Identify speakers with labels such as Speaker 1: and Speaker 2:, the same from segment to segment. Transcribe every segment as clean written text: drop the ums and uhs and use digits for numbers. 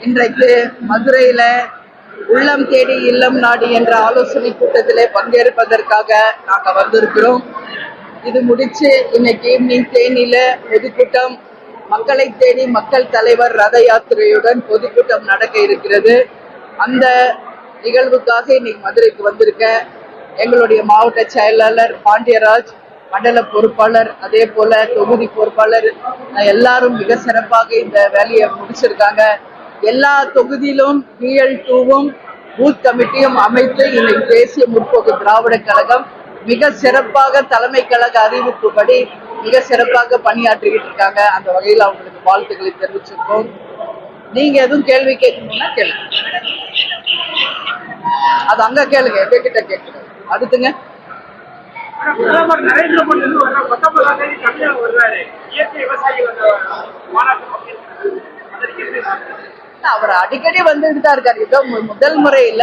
Speaker 1: இன்றைக்கு மதுரையில உள்ளம் தேடி இல்லம் நாடி என்ற ஆலோசனை கூட்டத்திலே பங்கேற்பதற்காக நாங்க வந்திருக்கிறோம். இது முடிச்சு இன்னைக்கு ஈவினிங் தேனியில பொதுக்கூட்டம், மக்களை தேடி மக்கள் தலைவர் ரத யாத்திரையுடன் பொதுக்கூட்டம் நடக்க இருக்கிறது. அந்த நிகழ்வுக்காக இன்னைக்கு மதுரைக்கு வந்திருக்க எங்களுடைய மாவட்ட செயலாளர் பாண்டியராஜ், மண்டல பொறுப்பாளர், அதே போல தொகுதி பொறுப்பாளர் எல்லாரும் மிக சிறப்பாக இந்த வேலையை முடிச்சிருக்காங்க. எல்லா தொகுதியிலும் BL2வும் பூத் கமிட்டியும் அமைத்து இன்னைக்கு தேசிய முற்போக்கு திராவிட கழகம் மிக சிறப்பாக தலைமை கழக அறிவிப்புப்படி மிக சிறப்பாக பணியாற்றிக்கிட்டு இருக்காங்க. அந்த வகையில் அவங்களுக்கு வாழ்த்துக்களை தெரிவிச்சிருக்கோம். நீங்க எதுவும் கேள்வி கேட்கணும்னா கேளுங்க, அது அங்க கேளுங்க, எங்ககிட்ட கேட்கணும். அடுத்துங்க,
Speaker 2: பிரதமர் நரேந்திர மோடி 19ஆம் தேதி தமிழகம் வருவாரு. இயற்கை விவசாயிகள்
Speaker 1: அவர் அடிக்கடி வந்துட்டு தான் இருக்காரு. இதோ முதல் முறையில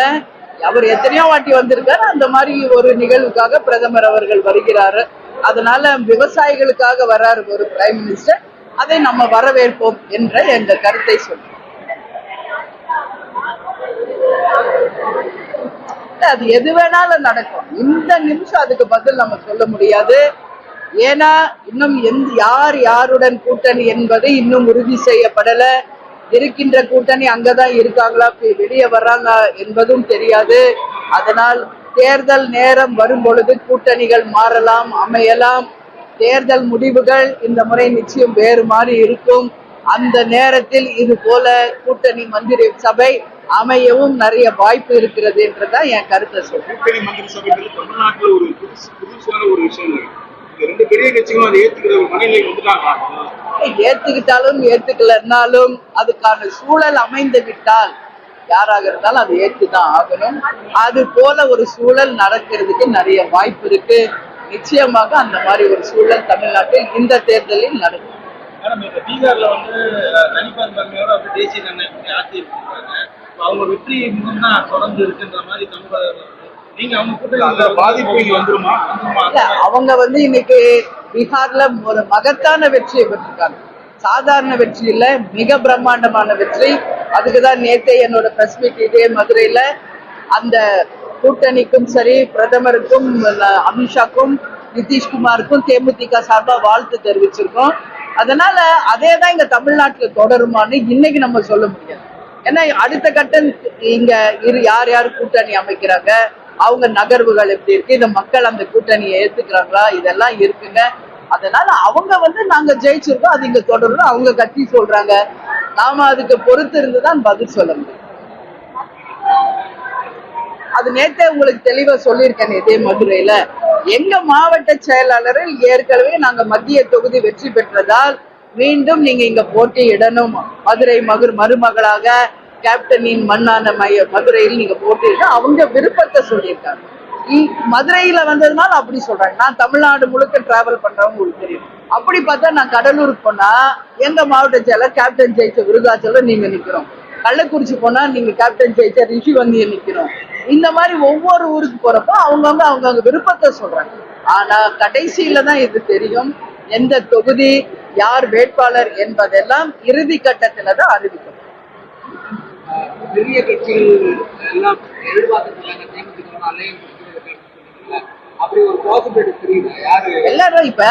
Speaker 1: அவர் எத்தனையோ வாட்டி வந்திருக்காரு. அந்த மாதிரி ஒரு நிகழ்வுக்காக பிரதமர் அவர்கள் வருகிறாரு. அதனால விவசாயிகளுக்காக வர்றாரு ஒரு பிரைம் மினிஸ்டர். அதை நம்ம வரவேற்போம் என்ற எங்க கருத்தை சொல்றோம். அது எது வேணாலும் நடக்கும். இந்த நிமிஷம் அதுக்கு பதில் நம்ம சொல்ல முடியாது. ஏன்னா இன்னும் யார் யாருடன் கூட்டணி என்பது இன்னும் உறுதி செய்யப்படல. இருக்கின்ற கூட்டணி அங்கதான் இருக்காங்களா, வெளியே வர்றாங்க என்பதும் தெரியாது. அதனால் தேர்தல் நேரம் வரும் பொழுது கூட்டணிகள் மாறலாம், அமையலாம். தேர்தல் முடிவுகள் இந்த முறை நிச்சயம் வேறு மாதிரி இருக்கும். அந்த நேரத்தில் இது போல கூட்டணி மந்திரி சபை அமையவும் நிறைய வாய்ப்பு இருக்கிறது என்றுதான் என் கருத்தை சொல்றேன்.
Speaker 2: கூட்டணி மந்திரி சபைகள் தமிழ்நாட்டில் ஒரு புதுசான ஒரு விஷயம். ரெண்டு பெரிய கட்சிகளும் அதை ஏத்துக்கிற ஒரு மனநிலை வந்துட்டாங்க.
Speaker 1: ஏத்துக்கிட்டாலும் ஏத்துக்கலன்னாலும் அதுக்கான சூழல் அமைந்து விட்டால் யாராக இருந்தாலும் அதை ஏற்றுதான் ஆகணும். அது போல ஒரு சூழல் நடக்கிறதுக்கு நிறைய வாய்ப்பு இருக்கு. நிச்சயமாக அந்த மாதிரி ஒரு சூழல் தமிழ்நாட்டில் இந்த தேர்தலில் நடக்கும்.
Speaker 2: பீகார்ல வந்து தனிப்பார் தன்மையோட தேசிய நன்மை ஆட்சி இருக்காங்க. அவங்க வெற்றி தான் தொடர்ந்து இருக்குன்ற மாதிரி நீங்க அவங்க கூட்டணி பாதிப்பு வந்துருமா?
Speaker 1: அவங்க இன்னைக்கு பீகார்ல ஒரு மகத்தான வெற்றியை பெற்றிருக்காங்க. சாதாரண வெற்றி இல்ல, மிக பிரம்மாண்டமான வெற்றி. அதுக்குதான் நேத்தே என்னோட பிரஸ் மீட் இதே மதுரையில அந்த கூட்டணிக்கும் சரி, பிரதமருக்கும், அமித்ஷாக்கும், நிதிஷ்குமாருக்கும் தேமுதிக சார்பா வாழ்த்து தெரிவிச்சிருக்கோம். அதனால அதேதான் இங்க தமிழ்நாட்டுல தொடருமான்னு இன்னைக்கு நம்ம சொல்ல முடியாது. ஏன்னா அடுத்த கட்டம் இங்க யார் யார் கூட்டணி அமைக்கிறாங்க, அவங்க நகர்வுகள் எப்படி இருக்கு, இந்த மக்கள் அந்த கூட்டணியை ஏத்துக்கிறாங்களா, இதெல்லாம் இருக்குங்க. அதனால அவங்க நாங்க ஜெயிச்சிருக்கோம், அது இங்க தொடரும் அவங்க கட்சி சொல்றாங்க. நாம அதுக்கு பொறுத்து இருந்துதான் பதில் சொல்ல முடியும். அது நேத்தே உங்களுக்கு தெளிவா சொல்லியிருக்கேன் இதே மதுரையில. எங்க மாவட்ட செயலாளரில் ஏற்கனவே நாங்க மத்திய தொகுதி வெற்றி பெற்றதால் மீண்டும் நீங்க இங்க போட்டியிடணும், மதுரை மருமகளாக கேப்டனின் மண்ணான மதுரையில் நீங்க போட்டியிட அவங்க விருப்பத்தை சொல்லியிருக்காங்க. மதுரையில வந்ததுனால அப்படி சொல்றாங்க. நான் தமிழ்நாடு முழுக்க டிராவல் பண்றவங்க உங்களுக்கு தெரியும். அப்படி பார்த்தா நான் கடலூருக்கு போனா எங்க மாவட்ட செயலர் கேப்டன் ஜெயிச்ச விருதாச்சலம் நீங்க நிக்கிறோம். கள்ளக்குறிச்சி போனா நீங்க கேப்டன் ஜெயிச்ச ரிஷிவந்திய நிக்கிறோம். இந்த மாதிரி ஒவ்வொரு ஊருக்கு போறப்ப அவங்க விருப்பத்தை சொல்றாங்க. ஆனா கடைசியில தான் இது தெரியும், எந்த தொகுதி யார் வேட்பாளர் என்பதெல்லாம் இறுதி கட்டத்துல தான் அறிவிக்கும்.
Speaker 2: பெரிய கட்சிகள் எல்லாம்
Speaker 1: எல்லாரும் இப்ப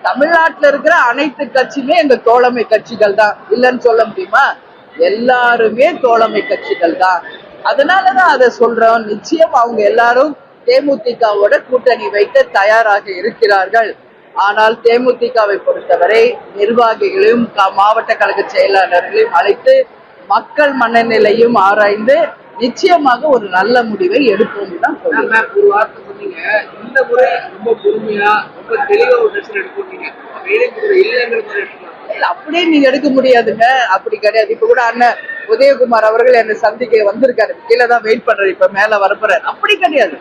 Speaker 1: தமிழ்நாட்டுல இருக்கிற அனைத்து கட்சியுமே எங்க தோழமை கட்சிகள் தான், இல்லைன்னு சொல்ல முடியுமா? எல்லாருமே தோழமை கட்சிகள் தான். அதனாலதான் அதை சொல்றோம். நிச்சயம் அவங்க எல்லாரும் தேமுதிகவோட கூட்டணி வைக்க தயாராக இருக்கிறார்கள். ஆனால் தேமுதிகவை பொறுத்தவரை நிர்வாகிகளையும் மாவட்ட கழக செயலாளர்களையும் அழைத்து மக்கள் மனநிலையும் ஆராய்ந்து நிச்சயமாக ஒரு நல்ல முடிவை எடுப்போம் தான் சொல்லுங்க.
Speaker 2: ஒரு வார்த்தை சொன்னீங்க, இந்த முறை ரொம்ப பொறுமையா ரொம்ப தெளிவா ஒரு டெசிஷன் எடுப்பீங்க.
Speaker 1: அப்படியே நீங்க எடுக்க முடியாதுங்க, அப்படி கிடையாது. இப்ப கூட அண்ணன் உதயகுமார் அவர்கள் என்னை சந்திக்க வந்திருக்காரு, கீழே தான் வெயிட் பண்றாரு, இப்ப மேல வரப்போறாரு. அப்படி கிடையாது.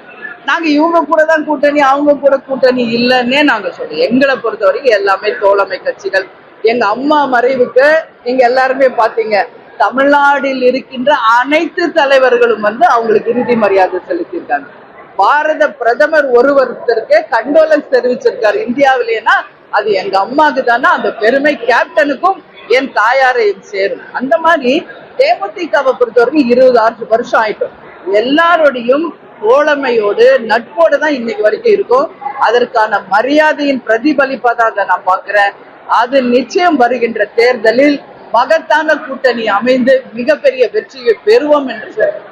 Speaker 1: நாங்க இவங்க கூட தான் கூட்டணி, அவங்க கூட கூட்டணி இல்லைன்னே நாங்க சொல்றோம். எங்களை பொறுத்த வரைக்கும் எல்லாமே தோழமை கட்சிகள். எங்க அம்மா மறைவுக்கு நீங்க எல்லாருமே பாத்தீங்க, தமிழ்நாட்டில் இருக்கின்ற அனைத்து தலைவர்களும் அவங்களுக்கு இறுதி மரியாதை செலுத்தியிருக்காங்க. பாரத பிரதமர் ஒருவருக்கு கண்டோலன்ஸ் தெரிவிச்சிருக்காரு இந்தியாவிலேனா அது எங்க அம்மாவுக்கு தானே. அந்த பெருமை கேப்டனுக்கும் என் தாயாரையும் சேரும். அந்த மாதிரி தேமுதிகவை பொறுத்தவரைக்கும் 20 வருஷம் ஆயிட்டோம். எல்லாரோடையும் தோழமையோடு நட்போடு தான் இன்னைக்கு வரைக்கும் இருக்கும். அதற்கான மரியாதையின் பிரதிபலிப்பா தான் அதை நான் பாக்குறேன். அது நிச்சயம் வருகின்ற தேர்தலில் மகத்தான கூட்டணி அமைந்து மிகப்பெரிய வெற்றியை பெறுவோம் என்று சொல்றேன்.